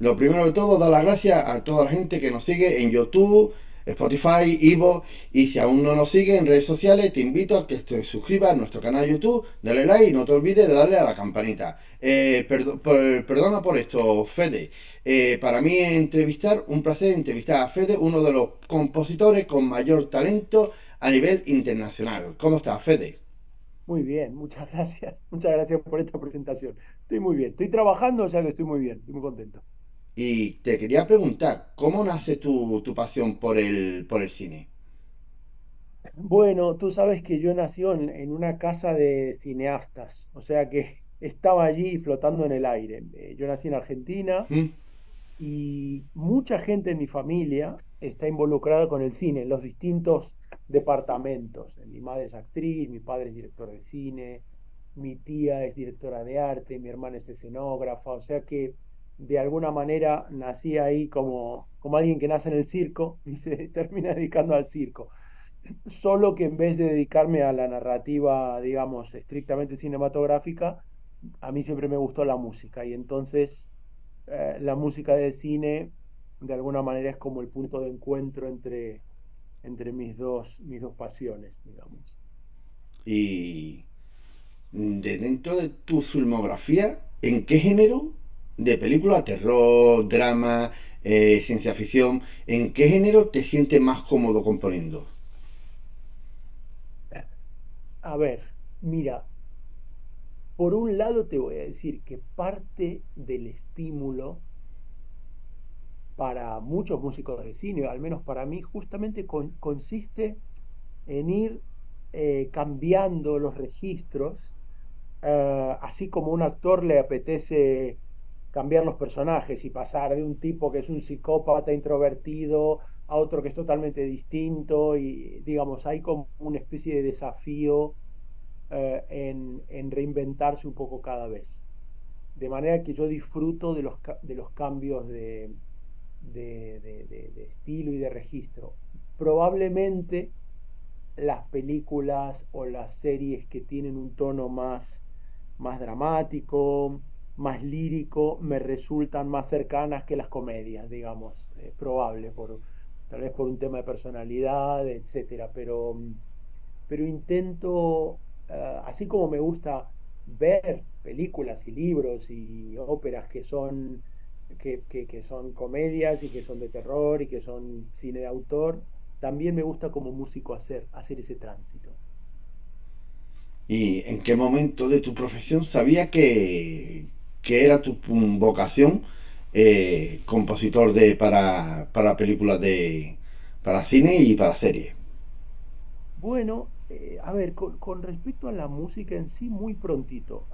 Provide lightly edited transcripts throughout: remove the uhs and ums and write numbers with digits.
lo primero de todo, dar las gracias a toda la gente que nos sigue en YouTube, Spotify, Ivo, y si aún no nos sigue en redes sociales, te invito a que te suscribas a nuestro canal de YouTube, dale like y no te olvides de darle a la campanita. Perdona por esto, Fede. Para mí entrevistar, un placer entrevistar a Fede, uno de los compositores con mayor talento a nivel internacional. ¿Cómo estás, Fede? Muy bien, muchas gracias. Muchas gracias por esta presentación. Estoy muy bien. Estoy trabajando, o sea que estoy muy bien. Estoy muy contento. Y te quería preguntar, ¿cómo nace tu pasión por el cine? Bueno, tú sabes que yo nací en una casa de cineastas, o sea que estaba allí flotando en el aire. Yo nací en Argentina ¿Mm? y mucha gente en mi familia está involucrada con el cine, en los distintos departamentos. Mi madre es actriz, mi padre es director de cine, mi tía es directora de arte, mi hermana es escenógrafa, o sea que de alguna manera nací ahí como alguien que nace en el circo y se termina dedicando al circo. Solo que en vez de dedicarme a la narrativa, digamos, estrictamente cinematográfica, a mí siempre me gustó la música y entonces la música de cine de alguna manera es como el punto de encuentro entre mis dos pasiones, digamos. Y de dentro de tu filmografía, ¿en qué género de película, terror, drama, ciencia ficción, en qué género te sientes más cómodo componiendo? A ver, mira, por un lado te voy a decir que parte del estímulo para muchos músicos de cine, al menos para mí, justamente consiste en ir cambiando los registros, así como un actor le apetece cambiar los personajes y pasar de un tipo que es un psicópata introvertido a otro que es totalmente distinto y digamos, hay como una especie de desafío en reinventarse un poco cada vez. De manera que yo disfruto de los cambios de estilo y de registro. Probablemente las películas o las series que tienen un tono más dramático, más lírico, me resultan más cercanas que las comedias, digamos. Es probable, tal vez por un tema de personalidad, etcétera. Pero intento, así como me gusta ver películas y libros y óperas que son comedias y que son de terror y que son cine de autor, también me gusta como músico hacer ese tránsito. ¿Y en qué momento de tu profesión sabía que era tu vocación compositor para películas para cine y para series? Bueno, a ver, con respecto a la música en sí, muy prontito.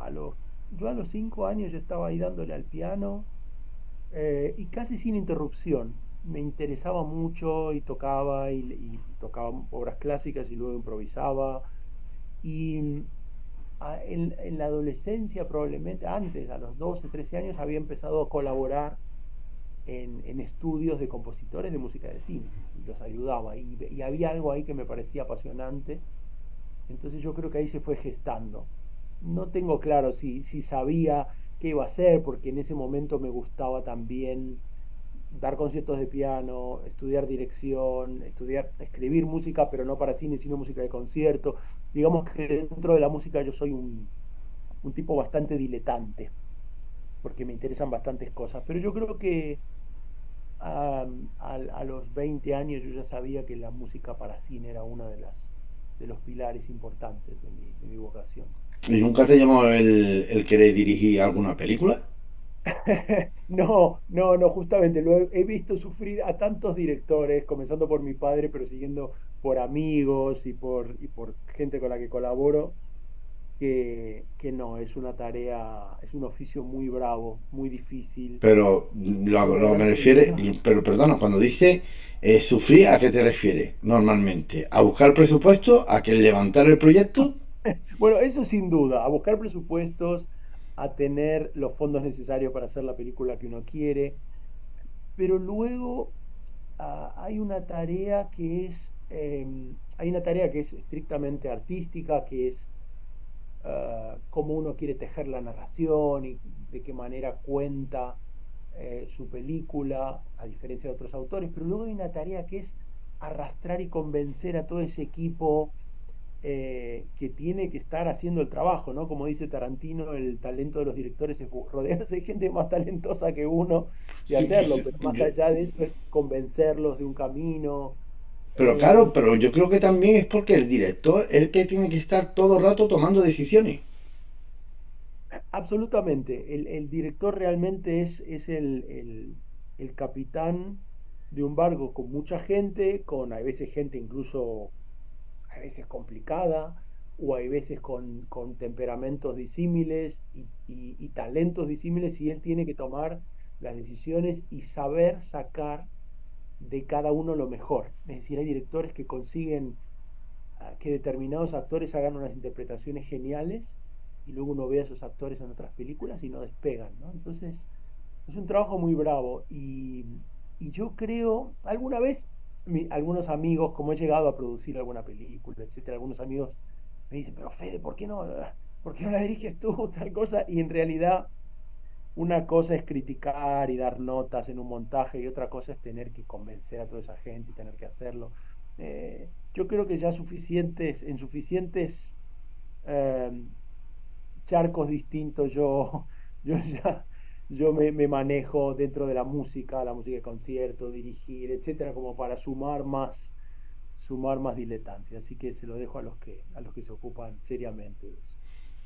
Yo a los 5 años ya estaba ahí dándole al piano y casi sin interrupción. Me interesaba mucho y tocaba y tocaba obras clásicas y luego improvisaba. Y en la adolescencia, probablemente antes, a los 12 13 años, había empezado a colaborar en estudios de compositores de música de cine y los ayudaba. Y había algo ahí que me parecía apasionante. Entonces yo creo que ahí se fue gestando. No tengo claro si sabía qué iba a hacer, porque en ese momento me gustaba también dar conciertos de piano, estudiar dirección, escribir música, pero no para cine, sino música de concierto. Digamos que dentro de la música yo soy un tipo bastante diletante, porque me interesan bastantes cosas. Pero yo creo que a los 20 años yo ya sabía que la música para cine era una de los pilares importantes de mi vocación. ¿Y nunca te llamó el querer dirigir alguna película? No, no, no, justamente lo he visto sufrir a tantos directores, comenzando por mi padre, pero siguiendo por amigos y por gente con la que colaboro, que no, es una tarea, es un oficio muy bravo, muy difícil, Pero lo me verdaderamente refiere, duro. pero perdona, cuando dice sufrir, ¿a qué te refieres normalmente? ¿A buscar presupuesto? ¿A que levantar el proyecto? Bueno, eso sin duda, a buscar presupuestos, a tener los fondos necesarios para hacer la película que uno quiere, pero luego hay una tarea que es estrictamente artística, que es cómo uno quiere tejer la narración y de qué manera cuenta. su película, a diferencia de otros autores, pero luego hay una tarea que es arrastrar y convencer a todo ese equipo que tiene que estar haciendo el trabajo, ¿no? Como dice Tarantino, el talento de los directores es rodearse de gente más talentosa que uno y Sí, hacerlo, pero más allá de eso es convencerlos de un camino. pero Eh, claro, pero yo creo que también es porque el director es el que tiene que estar todo el rato tomando decisiones. Absolutamente, el director realmente es el capitán de un barco con mucha gente, con a veces gente incluso a veces complicada, o hay veces con temperamentos disímiles y talentos disímiles, y él tiene que tomar las decisiones y saber sacar de cada uno lo mejor. Es decir, hay directores que consiguen que determinados actores hagan unas interpretaciones geniales y luego uno ve a esos actores en otras películas y no despegan, ¿no? Entonces, es un trabajo muy bravo y yo creo, alguna vez algunos amigos, como he llegado a producir alguna película, etcétera, algunos amigos me dicen, pero Fede, por qué no la diriges tú, tal cosa? Y en realidad una cosa es criticar y dar notas en un montaje y otra cosa es tener que convencer a toda esa gente y tener que hacerlo. Yo creo que ya en suficientes eh, charcos distintos yo ya me manejo dentro de la música de concierto, dirigir, etcétera, como para sumar más diletancia. Así que se lo dejo a los que se ocupan seriamente de eso.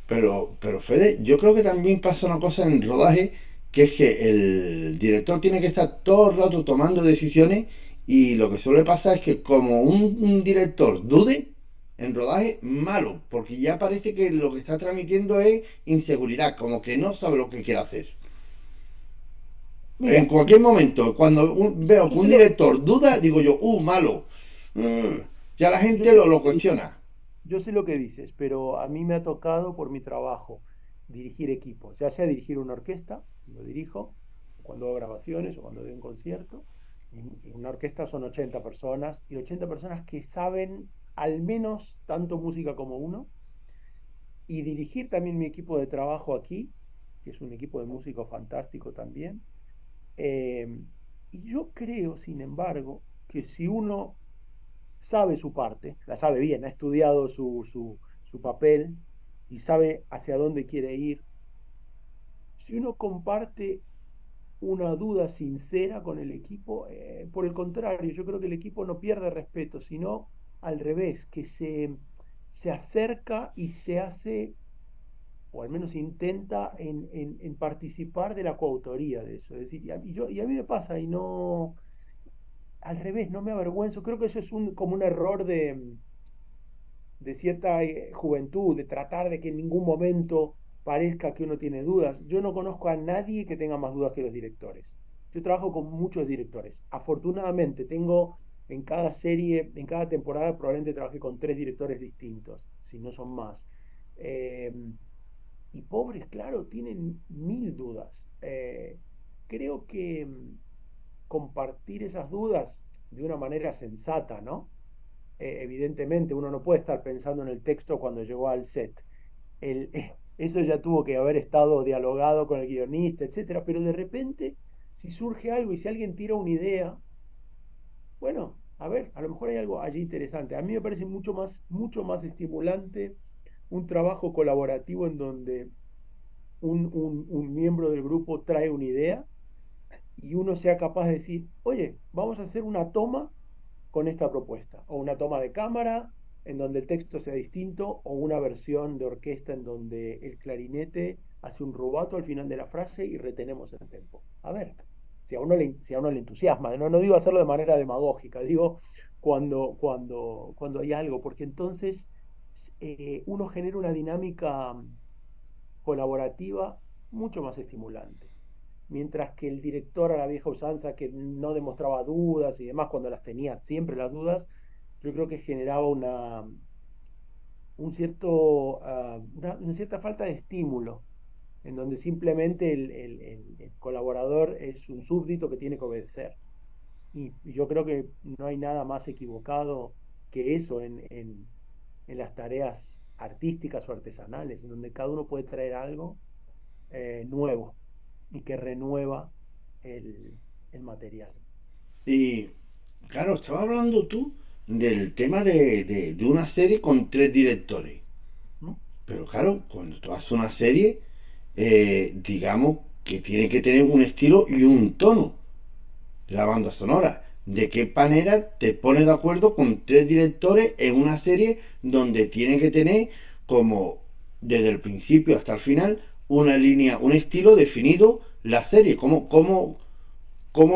Pero Fede, yo creo que también pasa una cosa en rodaje, que es que el director tiene que estar todo el rato tomando decisiones y lo que suele pasar es que como un director dude en rodaje, malo, porque ya parece que lo que está transmitiendo es inseguridad, como que no sabe lo que quiere hacer. En Mira, cualquier momento, cuando veo yo que un sé lo, director duda, digo yo, malo. Mm, ya la yo gente sé lo cuestiona. Yo sé lo que dices, pero a mí me ha tocado por mi trabajo dirigir equipos, ya sea dirigir una orquesta, lo dirijo, cuando hago grabaciones o cuando doy un concierto, y una orquesta son 80 personas, y 80 personas que saben al menos tanto música como uno, y dirigir también mi equipo de trabajo aquí, que es un equipo de músicos fantástico también. Eh, y yo creo, sin embargo, que si uno sabe su parte, la sabe bien, ha estudiado su papel y sabe hacia dónde quiere ir. Si uno comparte una duda sincera con el equipo, por el contrario, yo creo que el equipo no pierde respeto, sino al revés, que se acerca y se hace, o al menos intenta en participar de la coautoría de eso. Es decir, y a mí me pasa y no, al revés, no me avergüenzo. Creo que eso es como un error de cierta juventud, de tratar de que en ningún momento parezca que uno tiene dudas. Yo no conozco a nadie que tenga más dudas que los directores. Yo trabajo con muchos directores. Afortunadamente, tengo en cada serie, en cada temporada, probablemente trabajé con 3 directores distintos, si no son más. Eh, y pobres, claro, tienen mil dudas. Creo que compartir esas dudas de una manera sensata, ¿no? Evidentemente uno no puede estar pensando en el texto cuando llegó al set. Eso ya tuvo que haber estado dialogado con el guionista, etcétera, pero de repente, si surge algo y si alguien tira una idea, bueno, a ver, a lo mejor hay algo allí interesante. A mí me parece mucho más estimulante un trabajo colaborativo en donde un miembro del grupo trae una idea y uno sea capaz de decir, oye, vamos a hacer una toma con esta propuesta, o una toma de cámara en donde el texto sea distinto, o una versión de orquesta en donde el clarinete hace un rubato al final de la frase y retenemos el tempo. A ver, si a uno le entusiasma, no digo hacerlo de manera demagógica, digo cuando hay algo, porque entonces uno genera una dinámica colaborativa mucho más estimulante. Mientras que el director a la vieja usanza, que no demostraba dudas y demás, cuando las tenía siempre las dudas, yo creo que generaba una cierta falta de estímulo, en donde simplemente el colaborador es un súbdito que tiene que obedecer. Y yo creo que no hay nada más equivocado que eso en las tareas artísticas o artesanales, en donde cada uno puede traer algo nuevo y que renueva el, el material. Y claro, estaba hablando tú del tema de una serie con tres directores. ¿No? Pero claro, cuando tú haces una serie, digamos que tiene que tener un estilo y un tono, la banda sonora. ¿De qué manera te pones de acuerdo con tres directores en una serie donde tiene que tener como desde el principio hasta el final una línea, un estilo definido la serie? ¿Cómo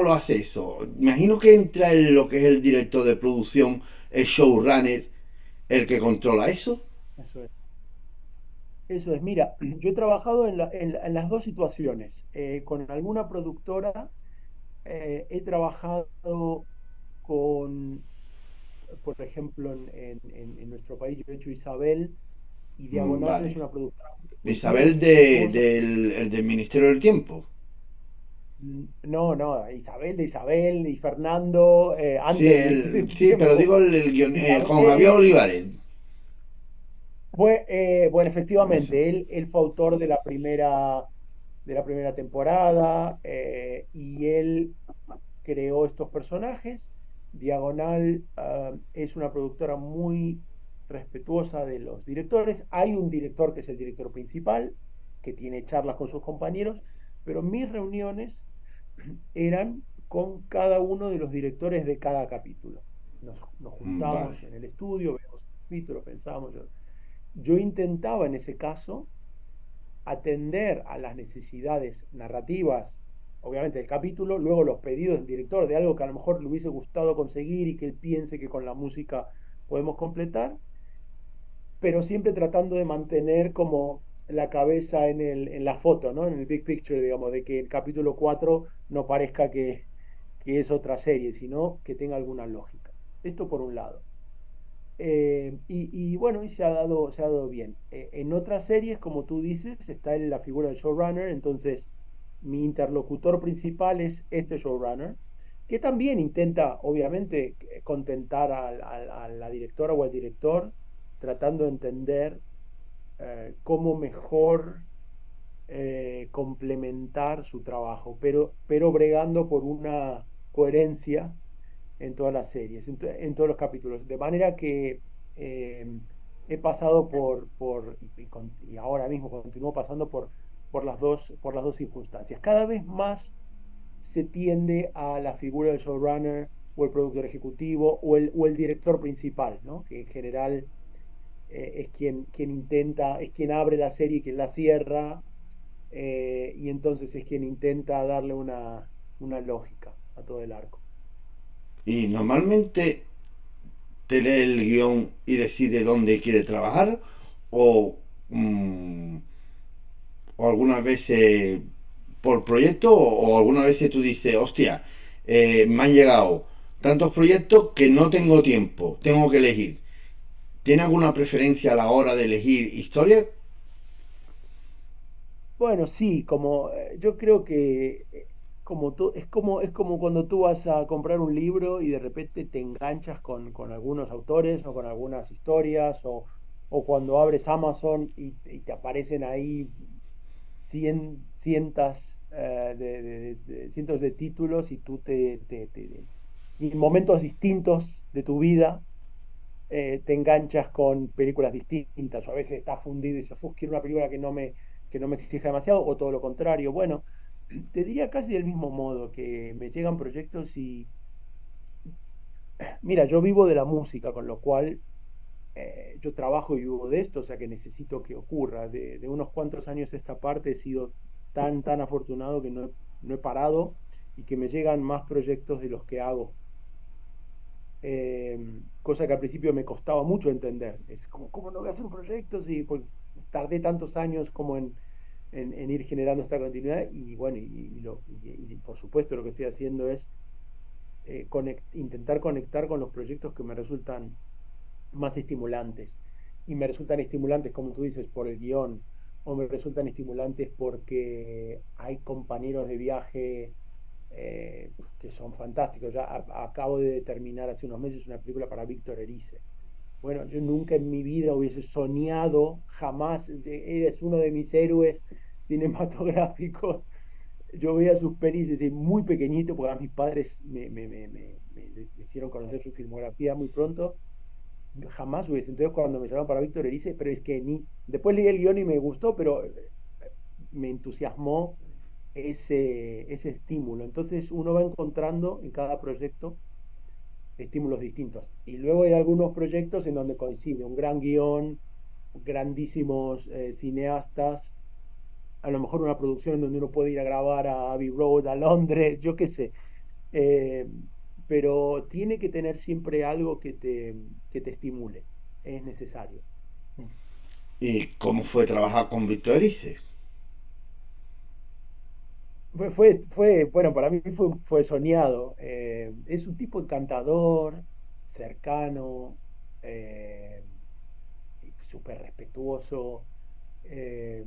lo hace eso? Imagino que entra en lo que es el director de producción, el showrunner, el que controla eso. Eso es. Eso es. Mira, yo he trabajado en las dos situaciones. Con alguna productora he trabajado con, por ejemplo, en nuestro país, yo he hecho Isabel, y Diagonal es Vale. una productora muy Isabel respetuosa. del Ministerio del Tiempo. No, no, Isabel de Isabel y Fernando, Sí, antes del Ministerio del sí, pero Tiempo. digo el guion, con Javier Isabel, Olivares. bueno, Eso. efectivamente, él fue autor de la primera temporada, y él creó estos personajes. Diagonal, es una productora muy respetuosa de los directores. Hay un director que es el director principal, que tiene charlas con sus compañeros, pero mis reuniones eran con cada uno de los directores de cada capítulo. Nos Vale. juntábamos en el estudio, veíamos el capítulo, pensábamos. Yo intentaba en ese caso atender a las necesidades narrativas, obviamente del capítulo, luego los pedidos del director de algo que a lo mejor le hubiese gustado conseguir y que él piense que con la música podemos completar, pero siempre tratando de mantener como la cabeza en la foto, ¿no? En el big picture, digamos, de que el capítulo 4 no parezca que es otra serie, sino que tenga alguna lógica. Esto por un lado. Y bueno, y se ha dado bien. En otras series, como tú dices, está en la figura del showrunner, entonces mi interlocutor principal es este showrunner, que también intenta, obviamente, contentar a la directora o al director, tratando de entender cómo mejor complementar su trabajo, pero bregando por una coherencia en todas las series, en todos los capítulos. De manera que eh, he pasado y ahora mismo continúo pasando por las dos circunstancias. Cada vez más se tiende a la figura del showrunner o el productor ejecutivo o el director principal, ¿no? Que en general es quien intenta, es quien abre la serie y quien la cierra, y entonces es quien intenta darle una lógica a todo el arco. Y normalmente te lee el guión y decide dónde quiere trabajar o, mm, o algunas veces por proyecto o algunas veces tú dices, hostia, me han llegado tantos proyectos que no tengo tiempo, tengo que elegir. ¿Tiene alguna preferencia a la hora de elegir historia? Bueno, sí, yo creo que es como cuando tú vas a comprar un libro y de repente te enganchas con algunos autores o con algunas historias, o cuando abres Amazon y te aparecen ahí cientos de títulos, y tú y en momentos distintos de tu vida te enganchas con películas distintas, o a veces estás fundido y dices, "Uf, quiero una película que no me exija demasiado", o todo lo contrario. Bueno, te diría casi del mismo modo que me llegan proyectos y, mira, yo vivo de la música, con lo cual yo trabajo y vivo de esto, o sea que necesito que ocurra. De unos cuantos años a esta parte he sido tan afortunado que no he parado, y que me llegan más proyectos de los que hago. Cosa que al principio me costaba mucho entender. Es como, ¿cómo no voy a hacer un proyecto si pues, tardé tantos años como en ir generando esta continuidad? Y bueno, y por supuesto lo que estoy haciendo es intentar conectar con los proyectos que me resultan más estimulantes. Y me resultan estimulantes, como tú dices, por el guión, o me resultan estimulantes porque hay compañeros de viaje que son fantásticos. Acabo de terminar hace unos meses una película para Víctor Erice. Bueno, yo nunca en mi vida hubiese soñado, jamás, eres uno de mis héroes cinematográficos, Yo veía sus pelis desde muy pequeñito, porque a mis padres me hicieron conocer su filmografía muy pronto. Jamás hubiese. Entonces, cuando me llamaron para Víctor Erice, pero es que ni. Después leí el guión y me gustó, pero me entusiasmó ese estímulo. Entonces, uno va encontrando en cada proyecto estímulos distintos. Y luego hay algunos proyectos en donde coincide un gran guión, grandísimos cineastas, a lo mejor una producción en donde uno puede ir a grabar a Abbey Road, a Londres, yo qué sé. Eh, pero tiene que tener siempre algo que te estimule. Es necesario. ¿Y cómo fue trabajar con Víctor Erice? Bueno, para mí fue soñado. Es un tipo encantador, cercano, eh, súper respetuoso. eh,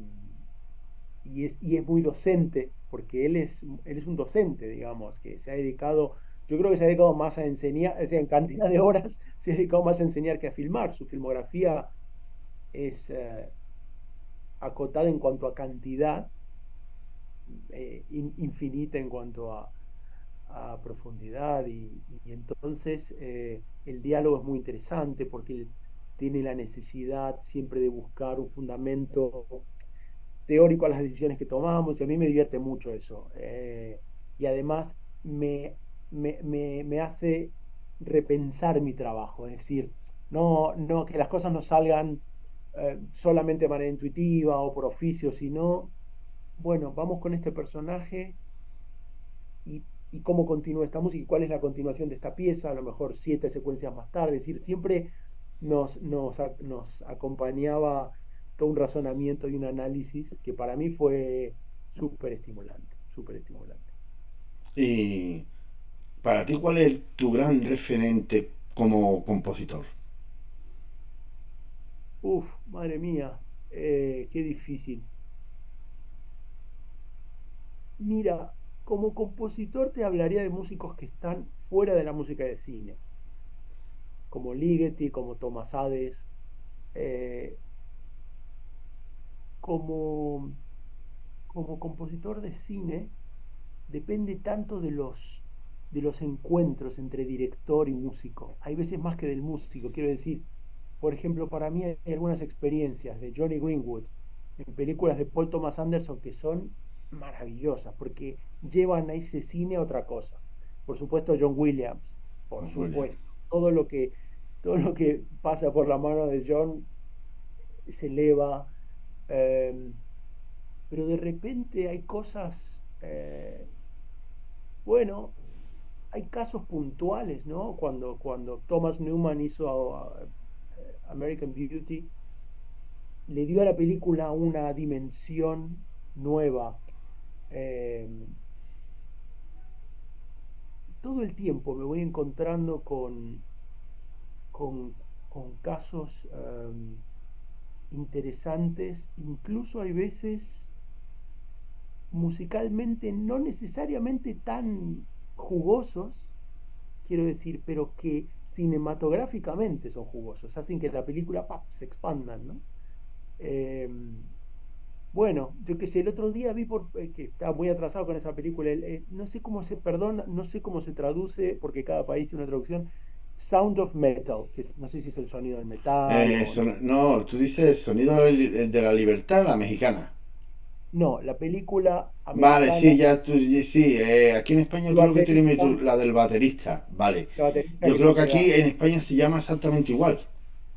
y es muy docente, porque él es un docente, digamos, que se ha dedicado, yo creo que se ha dedicado más a enseñar, o sea, en cantidad de horas, se ha dedicado más a enseñar que a filmar. Su filmografía es acotada en cuanto a cantidad, infinita en cuanto a profundidad, y entonces el diálogo es muy interesante porque él tiene la necesidad siempre de buscar un fundamento teórico a las decisiones que tomamos, y a mí me divierte mucho eso. Y además me hace repensar mi trabajo, es decir, no que las cosas no salgan solamente de manera intuitiva o por oficio, sino, bueno, vamos con este personaje y cómo continúa esta música y cuál es la continuación de esta pieza, a lo mejor 7 secuencias más tarde. Es decir, siempre nos acompañaba todo un razonamiento y un análisis que para mí fue súper estimulante, súper estimulante. Y para ti, ¿cuál es tu gran referente como compositor? Uf, madre mía, qué difícil. Mira, como compositor te hablaría de músicos que están fuera de la música de cine, como Ligeti, como Thomas Hades. eh, como, como compositor de cine, depende tanto de los encuentros entre director y músico. Hay veces más que del músico. Quiero decir, por ejemplo, para mí hay algunas experiencias de Johnny Greenwood en películas de Paul Thomas Anderson que son maravillosas porque llevan a ese cine a otra cosa. Por supuesto, John Williams, por William. supuesto. Todo lo que pasa por la mano de John se eleva. eh, pero de repente hay cosas, bueno, hay casos puntuales, ¿no? Cuando Thomas Newman hizo American Beauty, le dio a la película una dimensión nueva. Eh, Todo el tiempo me voy encontrando con, con casos interesantes, incluso hay veces musicalmente no necesariamente tan jugosos, quiero decir, pero que cinematográficamente son jugosos, hacen que la película ¡pap! Se expandan, ¿no? Eh, bueno, yo qué sé, el otro día vi que estaba muy atrasado con esa película, no sé cómo se, perdón, no sé cómo se traduce, porque cada país tiene una traducción, Sound of Metal, no sé si es el sonido del metal o no. No, tú dices el sonido de la libertad, la mexicana. No, la película Vale, americana, sí, ya tú, sí, aquí en España el creo que tiene baterista, la del baterista, vale. la baterista Yo que creo se que queda. aquí en España se llama exactamente igual.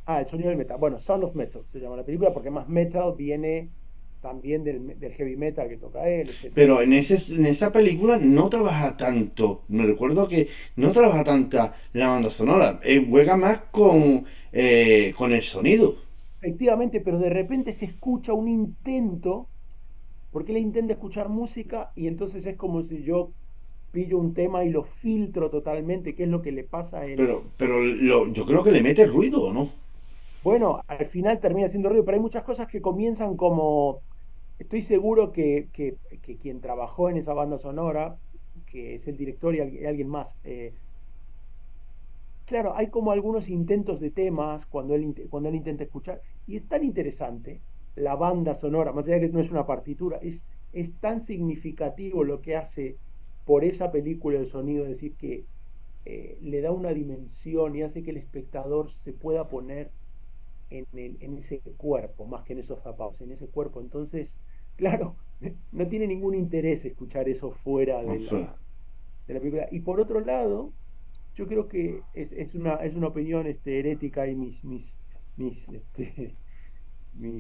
El sonido del metal. Bueno, Sound of Metal se llama la película porque más metal viene también del heavy metal que toca él, etcétera. Pero en esa película no trabaja tanto, me recuerdo que no trabaja tanta la banda sonora, juega más con el sonido. Efectivamente, pero de repente se escucha un intento, porque él intenta escuchar música y entonces es como si yo pillo un tema y lo filtro totalmente, que es lo que le pasa a él. Pero yo creo que le mete ruido, ¿no? Bueno, al final termina siendo ruido, pero hay muchas cosas que comienzan como. Estoy seguro que quien trabajó en esa banda sonora, que es el director y alguien más, claro, hay como algunos intentos de temas cuando él intenta escuchar, y es tan interesante la banda sonora, más allá de que no es una partitura, es tan significativo lo que hace por esa película el sonido, es decir, que le da una dimensión y hace que el espectador se pueda poner en ese cuerpo, más que en esos zapatos, en ese cuerpo. Entonces, claro, no tiene ningún interés escuchar eso fuera Ostras. de la película. Y por otro lado, yo creo que es una opinión herética y mis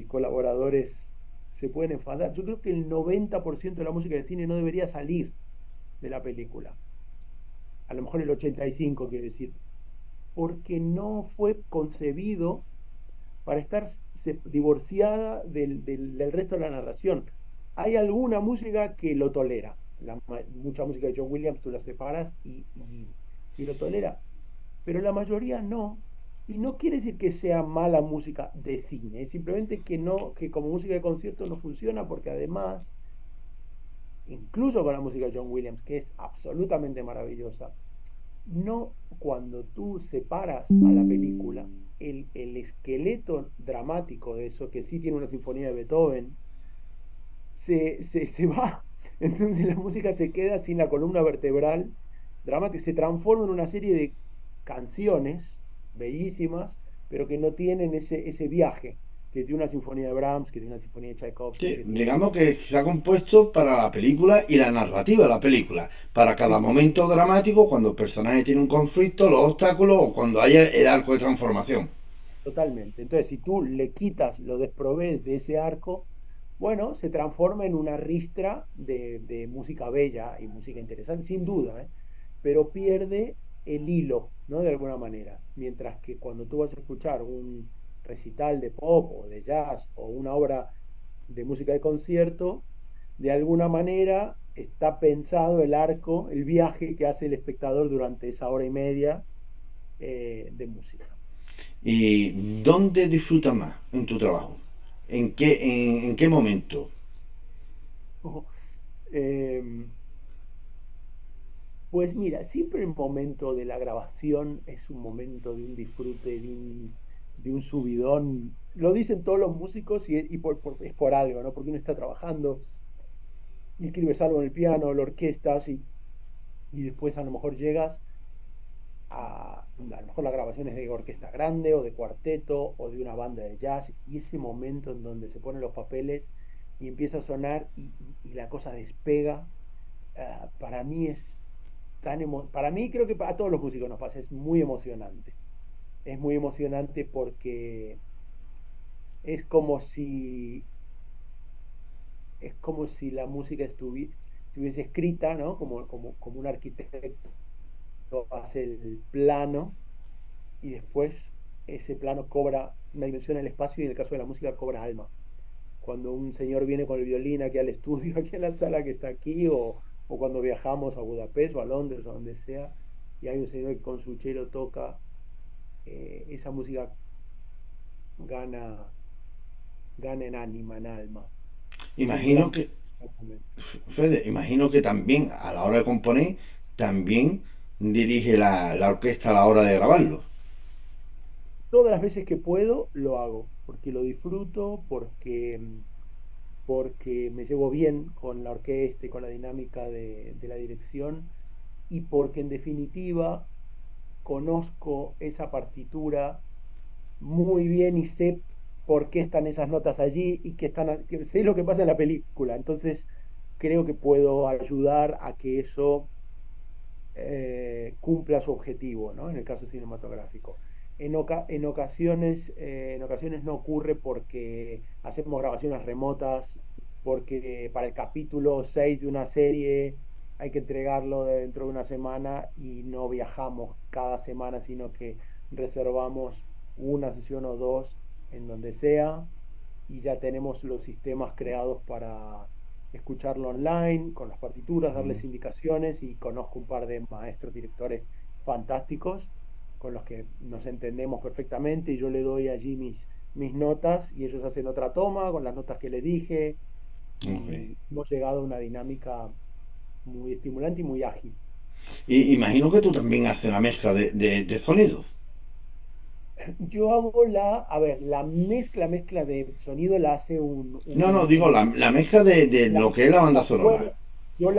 colaboradores se pueden enfadar. Yo creo que el 90% de la música del cine no debería salir de la película. A lo mejor el 85% quiero decir, porque no fue concebido para estar divorciada del resto de la narración. Hay alguna música que lo tolera. Mucha música de John Williams tú la separas y lo tolera, pero la mayoría no. Y no quiere decir que sea mala música de cine, es simplemente que no, que como música de concierto no funciona porque además, incluso con la música de John Williams, que es absolutamente maravillosa, no cuando tú separas a la película el esqueleto dramático de eso, que sí tiene una sinfonía de Beethoven, se va. Entonces la música se queda sin la columna vertebral dramática, se transforma en una serie de canciones bellísimas, pero que no tienen ese viaje que tiene una sinfonía de Brahms, que tiene una sinfonía de Tchaikovsky, Sí, que tiene... digamos que se ha compuesto para la película y la narrativa de la película. Para cada Sí, momento dramático, cuando el personaje tiene un conflicto, los obstáculos o cuando haya el arco de transformación. totalmente. Entonces, si tú le quitas, lo desprovees de ese arco, bueno, se transforma en una ristra de música bella y música interesante, sin duda, ¿eh? Pero pierde el hilo, ¿no? De alguna manera. Mientras que cuando tú vas a escuchar un recital de pop o de jazz o una obra de música de concierto, de alguna manera está pensado el arco, el viaje que hace el espectador durante esa hora y media de música. ¿Y dónde disfrutas más en tu trabajo? En qué momento? Eh, Pues mira, siempre el momento de la grabación es un momento de un disfrute, de un subidón. Lo dicen todos los músicos y es por algo, ¿no? Porque uno está trabajando y escribes algo en el piano, la orquesta, y después a lo mejor llegas a lo mejor la grabación es de orquesta grande o de cuarteto o de una banda de jazz, y ese momento en donde se ponen los papeles y empieza a sonar y la cosa despega, para mí es para mí creo que a todos los músicos nos pasa, es muy emocionante. Es muy emocionante porque es como si, es como si la música estuviese escrita, ¿no? Como un arquitecto hace el plano y después ese plano cobra una dimensión en el espacio y en el caso de la música cobra alma. Cuando un señor viene con el violín aquí al estudio, aquí en la sala que está aquí, o cuando viajamos a Budapest o a Londres o a donde sea, y hay un señor que con su chelo toca, esa música gana, gana en ánima, en alma. Es un Imagino gran que, momento. Fede, imagino que también a la hora de componer, también dirige la orquesta a la hora de grabarlo. Todas las veces que puedo lo hago, porque lo disfruto, porque me llevo bien con la orquesta y con la dinámica de la dirección, y porque en definitiva conozco esa partitura muy bien y sé por qué están esas notas allí y que sé lo que pasa en la película. Entonces, creo que puedo ayudar a que eso cumpla su objetivo, ¿no? En el caso cinematográfico. En ocasiones no ocurre porque hacemos grabaciones remotas, porque para el capítulo 6 de una serie hay que entregarlo dentro de una semana y no viajamos cada semana, sino que reservamos una sesión o dos en donde sea y ya tenemos los sistemas creados para escucharlo online, con las partituras, darles indicaciones, y conozco un par de maestros directores fantásticos con los que nos entendemos perfectamente y yo le doy allí mis notas y ellos hacen otra toma con las notas que le dije Ok. y hemos llegado a una dinámica muy estimulante y muy ágil. Y imagino que tú también haces la mezcla de sonidos. Yo hago a ver, la mezcla de sonido la hace No, no, digo la mezcla de lo que es la banda sonora. bueno, yo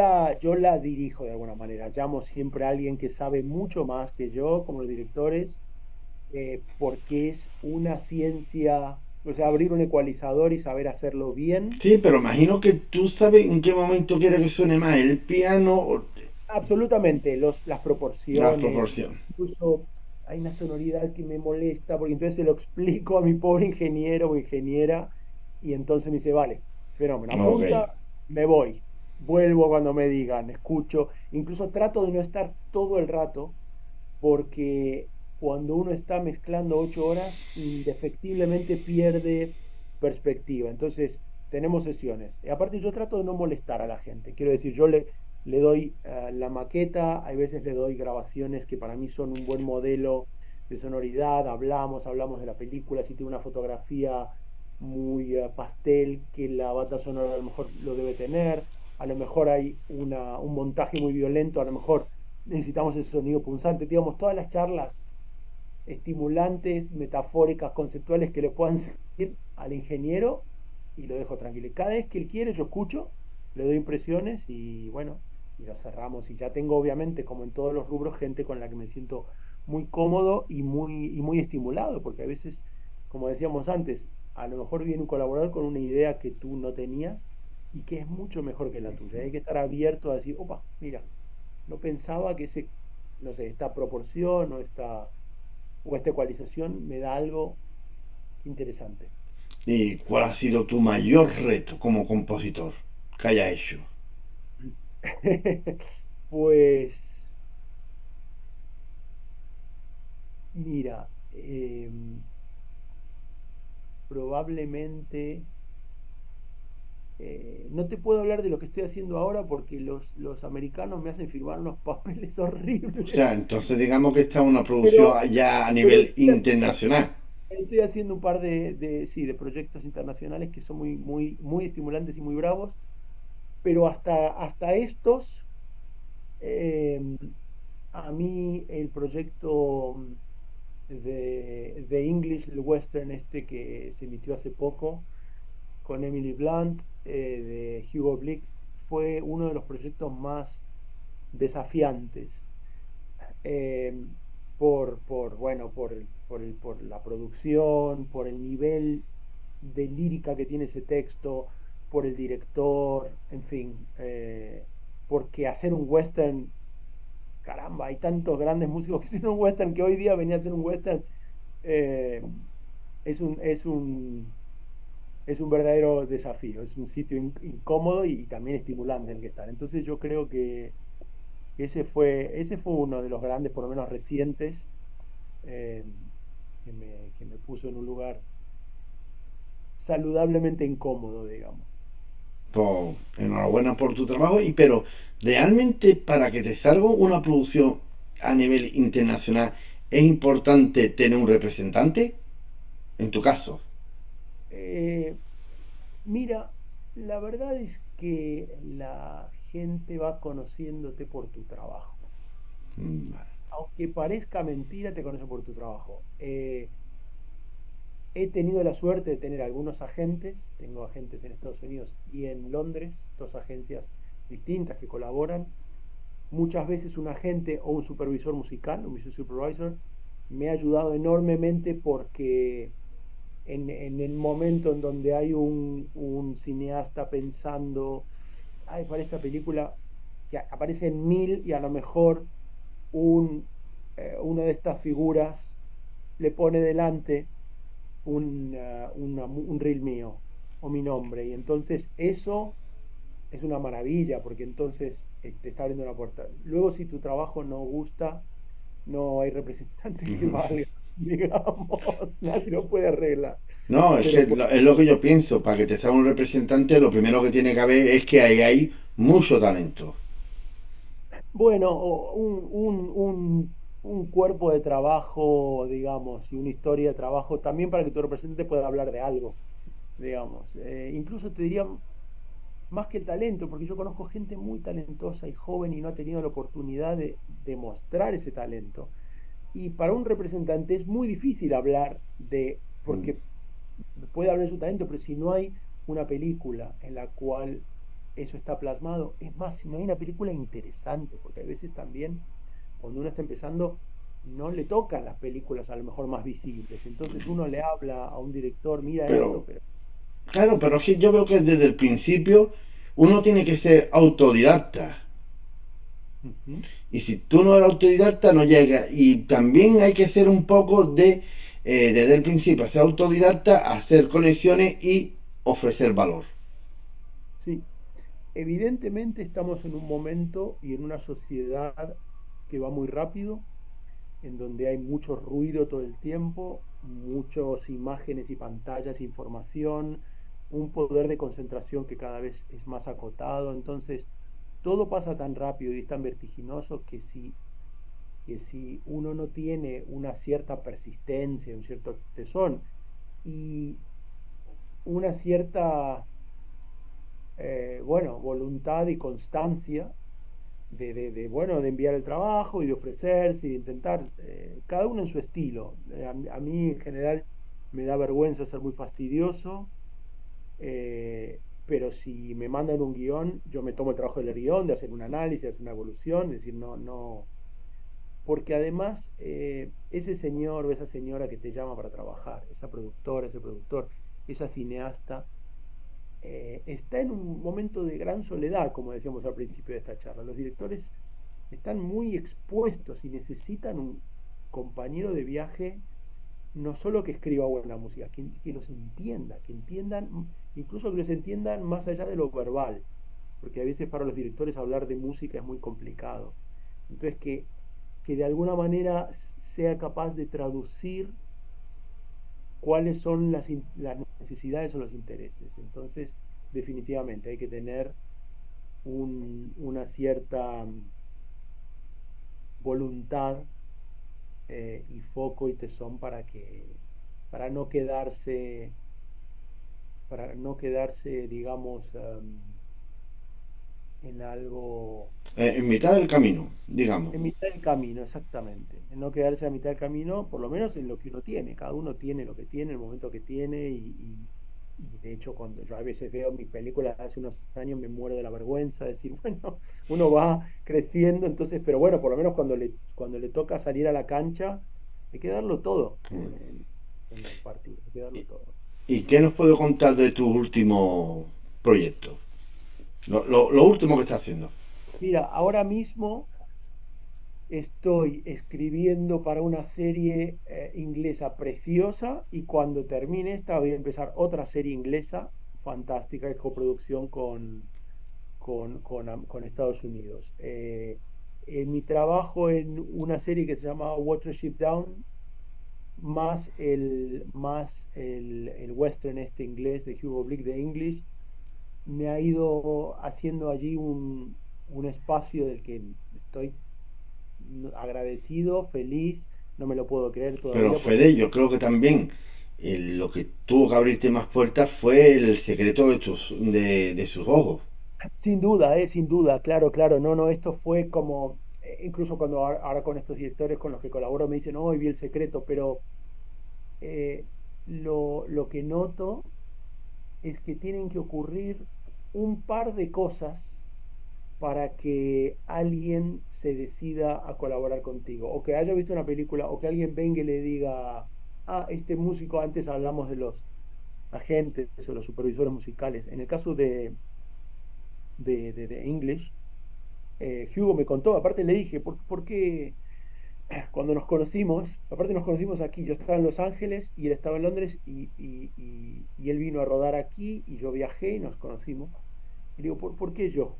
la dirijo de alguna manera. Llamo siempre a alguien que sabe mucho más que yo, como los directores, porque es una ciencia, o sea, abrir un ecualizador y saber hacerlo bien. Sí, pero imagino que tú sabes en qué momento quieres que suene más el piano o Absolutamente, las la proporciones, proporción. incluso hay una sonoridad que me molesta, porque entonces se lo explico a mi pobre ingeniero o ingeniera, y entonces me dice, vale, fenómeno, Ok. apunta, me voy, vuelvo cuando me digan, escucho, incluso trato de no estar todo el rato, porque cuando uno está mezclando 8 horas, indefectiblemente pierde perspectiva. Entonces, tenemos sesiones. Y aparte, yo trato de no molestar a la gente. Quiero decir, yo le doy la maqueta, hay veces le doy grabaciones que para mí son un buen modelo de sonoridad, hablamos de la película, si tiene una fotografía muy pastel, que la banda sonora a lo mejor lo debe tener, a lo mejor hay un montaje muy violento, a lo mejor necesitamos ese sonido punzante, digamos, todas las charlas estimulantes, metafóricas, conceptuales que le puedan servir al ingeniero y lo dejo tranquilo. Y cada vez que él quiere, yo escucho, le doy impresiones y bueno, y lo cerramos. Y ya tengo, obviamente, como en todos los rubros, gente con la que me siento muy cómodo y muy estimulado, porque a veces, como decíamos antes, a lo mejor viene un colaborador con una idea que tú no tenías y que es mucho mejor que la tuya. Hay que estar abierto a decir, opa, mira, no pensaba que no sé, esta proporción o esta ecualización me da algo interesante. ¿Y cuál ha sido tu mayor reto como compositor que haya hecho? Pues, mira, probablemente no te puedo hablar de lo que estoy haciendo ahora porque los americanos me hacen firmar unos papeles O sea, horribles. entonces digamos que está una producción Pero, ya a pero nivel internacional. estoy haciendo un par sí, de proyectos internacionales que son muy, muy, muy estimulantes y muy bravos, pero hasta estos, eh, a mí el proyecto de English, el western este que se emitió hace poco con Emily Blunt, de Hugo Blick, fue uno de los proyectos más desafiantes, eh, bueno, por la producción, por el nivel de lírica que tiene ese texto, por el director, en fin, porque hacer un western, caramba, hay tantos grandes músicos que hicieron un western que hoy día venía a hacer un western, eh, es un verdadero desafío, es un sitio incómodo y también estimulante en el que estar. Entonces yo creo que ese fue uno de los grandes, por lo menos recientes, eh, que me puso en un lugar saludablemente incómodo, digamos. Pues enhorabuena por tu trabajo, pero realmente para que te salga una producción a nivel internacional es importante tener un representante, en tu caso. Eh, Mira, la verdad es que la gente va conociéndote por tu trabajo. Vale. Aunque parezca mentira, te conoce por tu trabajo. He tenido la suerte de tener algunos agentes, tengo agentes en Estados Unidos y en Londres, dos agencias distintas que colaboran. Muchas veces un agente o un supervisor musical, un music supervisor, me ha ayudado enormemente porque en el momento en donde hay un cineasta pensando, ay, para esta película, que aparecen mil y a lo mejor una de estas figuras le pone delante un reel mío o mi nombre. Y entonces eso es una maravilla, porque entonces te está abriendo una puerta. Luego, si tu trabajo no gusta, no hay representante que valga, digamos, nadie lo puede arreglar. No, es que Pero es lo que yo pienso. Para que te salga un representante, lo primero que tiene que haber es que hay mucho talento. bueno, o un cuerpo de trabajo, digamos, y una historia de trabajo también para que tu representante pueda hablar de algo, digamos. Incluso te diría más que el talento, porque yo conozco gente muy talentosa y joven y no ha tenido la oportunidad de demostrar ese talento. Y para un representante es muy difícil hablar Mm. porque puede hablar de su talento, pero si no hay una película en la cual eso está plasmado, es más, si no hay una película interesante, porque a veces también cuando uno está empezando no le tocan las películas a lo mejor más visibles, entonces uno le habla a un director, mira esto, Pero, pero... claro, pero es que yo veo que desde el principio uno tiene que ser autodidacta. Ujú. Y si tú no eres autodidacta, no llegas. Y también hay que ser un poco desde el principio, ser autodidacta, hacer conexiones y ofrecer valor. Sí, evidentemente estamos en un momento y en una sociedad que va muy rápido, en donde hay mucho ruido todo el tiempo, muchas imágenes y pantallas, información, un poder de concentración que cada vez es más acotado. Entonces, todo pasa tan rápido y es tan vertiginoso que si uno no tiene una cierta persistencia, un cierto tesón y una cierta, bueno, voluntad y constancia, bueno, de enviar el trabajo y de ofrecerse y de intentar, cada uno en su estilo. A mí en general me da vergüenza ser muy fastidioso, pero si me mandan un guión, yo me tomo el trabajo del guión, de hacer un análisis, de hacer una evolución, es decir, no, no, porque además ese señor o esa señora que te llama para trabajar, esa productora, ese productor, esa cineasta, está en un momento de gran soledad, como decíamos al principio de esta charla. Los directores están muy expuestos y necesitan un compañero de viaje, no solo que escriba buena música, que los entienda, que entiendan, incluso que los entiendan más allá de lo verbal, porque a veces para los directores hablar de música es muy complicado. Entonces, que de alguna manera sea capaz de traducir cuáles son las necesidades o los intereses. Entonces, definitivamente hay que tener una cierta voluntad y foco y tesón para para no quedarse, digamos, en algo, En mitad del camino, digamos. en mitad del camino, exactamente. En no quedarse a mitad del camino, por lo menos en lo que uno tiene. Cada uno tiene lo que tiene, el momento que tiene y de hecho cuando yo a veces veo mis películas de hace unos años me muero de la vergüenza de decir, bueno, uno va creciendo, entonces, pero bueno, por lo menos cuando le toca salir a la cancha, hay que darlo todo en el partido, hay que darlo todo. ¿Y qué nos puedo contar de tu último proyecto? Lo último que estás haciendo. Mira, ahora mismo estoy escribiendo para una serie inglesa preciosa y cuando termine esta voy a empezar otra serie inglesa fantástica de coproducción con Estados Unidos. En mi trabajo en una serie que se llama Watership Down, el western este inglés de Hugo Blick de English, me ha ido haciendo allí un espacio del que estoy agradecido, feliz, no me lo puedo creer Pero todavía porque Fede, yo creo que también lo que tuvo que abrirte más puertas fue el secreto de sus ojos. sin duda, sin duda, claro, claro, no, no, esto fue como, incluso cuando ahora con estos directores con los que colaboro me dicen, hoy vi el secreto, pero eh, lo que noto es que tienen que ocurrir un par de cosas para que alguien se decida a colaborar contigo, o que haya visto una película, o que alguien venga y le diga, ah, este músico, antes hablamos de los agentes o los supervisores musicales. En el caso de English, Hugo me contó, aparte le dije, ¿por qué cuando nos conocimos, aparte nos conocimos aquí, yo estaba en Los Ángeles y él estaba en Londres y él vino a rodar aquí y yo viajé y nos conocimos. Y le digo, ¿por qué yo?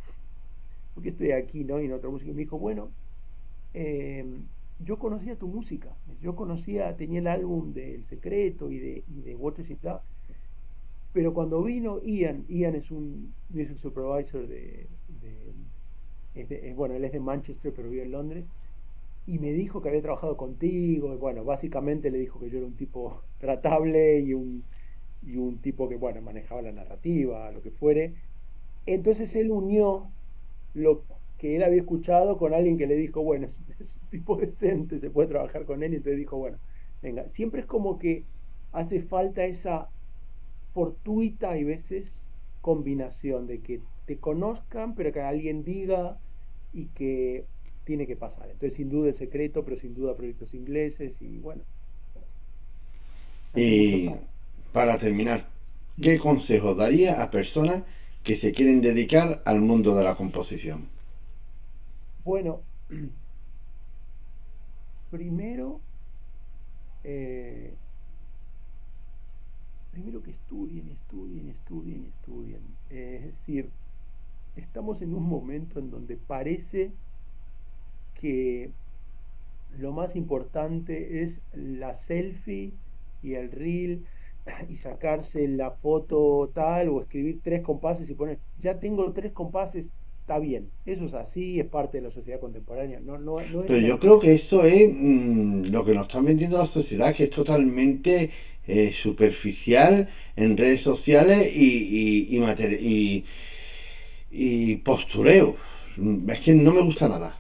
¿Por qué estoy aquí, no? Y en otra música. Y me dijo, bueno, eh, yo conocía tu música, yo conocía, tenía el álbum de El Secreto y de Watership Down, pero cuando vino Ian es un music supervisor bueno, él es de Manchester, pero vive en Londres, y me dijo que había trabajado contigo, y bueno, básicamente le dijo que yo era un tipo tratable y un tipo que, bueno, manejaba la narrativa, lo que fuere. Entonces él unió lo que él había escuchado con alguien que le dijo, bueno, es un tipo decente, se puede trabajar con él, y entonces dijo, bueno, venga, siempre es como que hace falta esa fortuita y veces combinación de que te conozcan, pero que alguien diga y que tiene que pasar. Entonces, sin duda el secreto, pero sin duda proyectos ingleses y bueno, hace muchos Y años. para terminar, ¿qué consejos daría a personas que se quieren dedicar al mundo de la composición? Bueno, primero, eh, primero que estudien, estudien, estudien, estudien. Es decir, estamos en un momento en donde parece que lo más importante es la selfie y el reel y sacarse la foto tal o escribir tres compases y poner, ya tengo tres compases, está bien, eso es así, es parte de la sociedad contemporánea, no, no, no es Pero una yo creo que etiqueta. eso es lo que nos están vendiendo la sociedad, que es totalmente superficial en redes sociales y postureo. Es que no me gusta nada.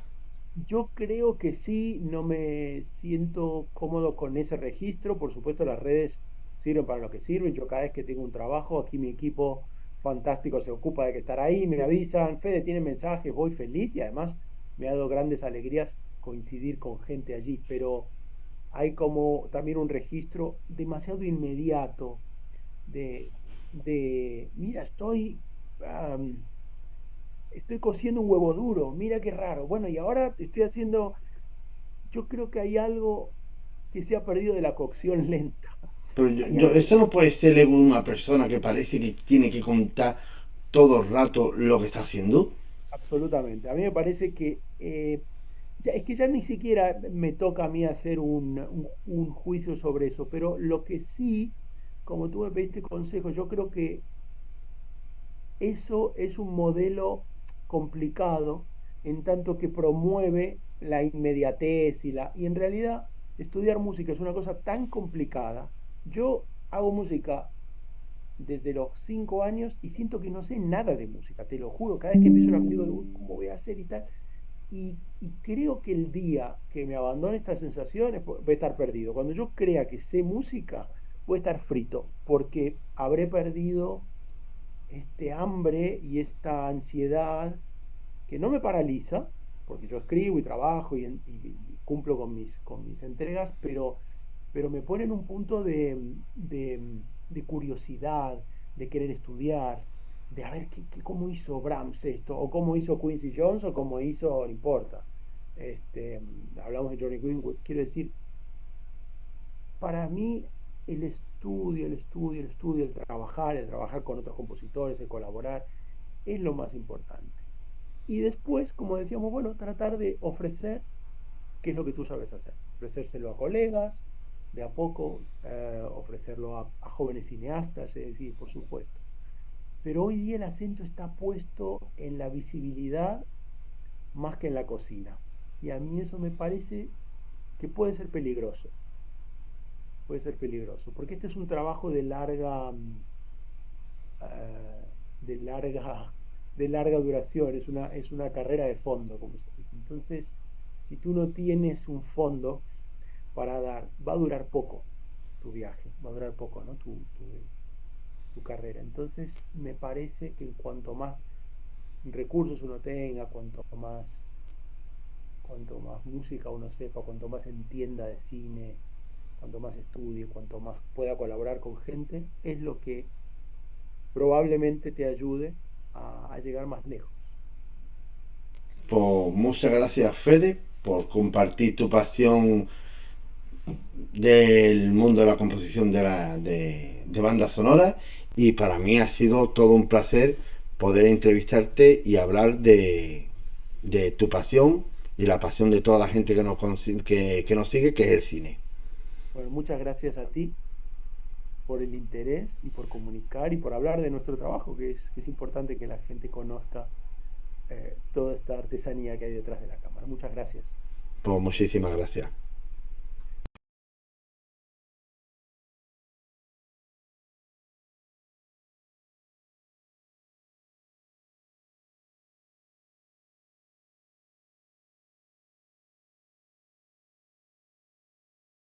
Yo creo que sí, no me siento cómodo con ese registro. Por supuesto, las redes sirven para lo que sirven. Yo cada vez que tengo un trabajo, aquí mi equipo fantástico se ocupa de que estar ahí, me avisan, Fede tiene mensajes, voy feliz y además me ha dado grandes alegrías coincidir con gente allí, pero hay como también un registro demasiado inmediato de, mira, estoy cociendo un huevo duro, mira qué raro. Bueno, y ahora estoy haciendo, yo creo que hay algo que se ha perdido de la cocción lenta. Pero Hay algo, eso no puede ser una persona que parece que tiene que contar todo el rato lo que está haciendo. absolutamente. A mí me parece que es que ya ni siquiera me toca a mí hacer un juicio sobre eso, pero lo que sí, como tú me pediste consejo, yo creo que eso es un modelo complicado en tanto que promueve la inmediatez y en realidad estudiar música es una cosa tan complicada. Yo hago música desde los 5 años y siento que no sé nada de música, te lo juro, cada vez que empiezo una digo, "Uy, ¿cómo voy a hacer y tal? Y creo que el día que me abandone estas sensaciones voy a estar perdido. Cuando yo crea que sé música, voy a estar frito, porque habré perdido este hambre y esta ansiedad que no me paraliza, porque yo escribo y trabajo y cumplo con mis entregas, pero me pone en un punto de curiosidad, de querer estudiar, de a ver cómo hizo Brahms esto, o cómo hizo Quincy Jones, o cómo hizo, no importa. Hablamos de Johnny Greenwood, quiero decir, para mí el estudio, el estudio, el estudio, el trabajar con otros compositores, el colaborar, es lo más importante. Y después, como decíamos, bueno, tratar de ofrecer qué es lo que tú sabes hacer. Ofrecérselo a colegas, de a poco, ofrecerlo a jóvenes cineastas, es decir, por supuesto. Pero hoy día el acento está puesto en la visibilidad más que en la cocina. Y a mí eso me parece que puede ser peligroso, porque este es un trabajo de larga, de larga duración, es una carrera de fondo, como se dice. Entonces, si tú no tienes un fondo para dar, va a durar poco tu viaje, va a durar poco, ¿no? Tu carrera. Entonces, me parece que cuanto más recursos uno tenga, cuanto más música uno sepa, cuanto más entienda de cine, cuanto más estudie, cuanto más pueda colaborar con gente, es lo que probablemente te ayude a llegar más lejos. Pues muchas gracias, Fede, por compartir tu pasión del mundo de la composición de bandas sonoras, y para mí ha sido todo un placer poder entrevistarte y hablar de tu pasión y la pasión de toda la gente que nos sigue, que es el cine. Bueno, muchas gracias a ti por el interés y por comunicar y por hablar de nuestro trabajo, que es importante que la gente conozca toda esta artesanía que hay detrás de la cámara. Muchas gracias. Pues muchísimas gracias.